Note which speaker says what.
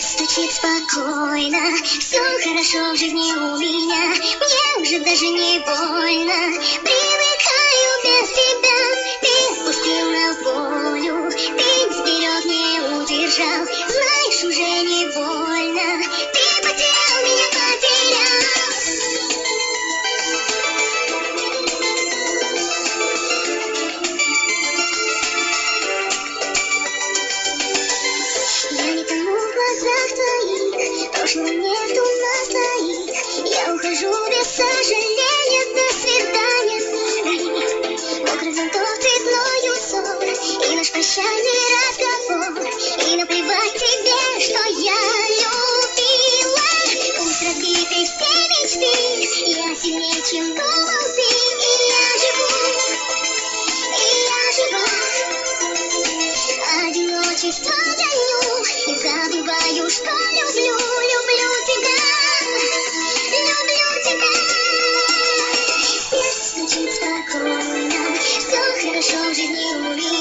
Speaker 1: Стучит спокойно, все хорошо в жизни у меня. Мне уже даже не больно, привыкаю без тебя. Ты отпустил на волю, ты вперед не удержал. Знаешь, уже не больно, ты потерял меня, потерял. Я не тону в глазах твоих, прошлого нету нас двоих. Я ухожу без сожаления, до свидания. Мокрый зонтов цветной узор, и наш прощальный разговор. И наплевать тебе, что я любила. Пусть разбиты все мечты, я сильнее, чем думал ты. И я живу, одиночество гоню и забываю, что люблю, люблю тебя, люблю тебя. Сердце стучит спокойно, все хорошо в жизни у меня.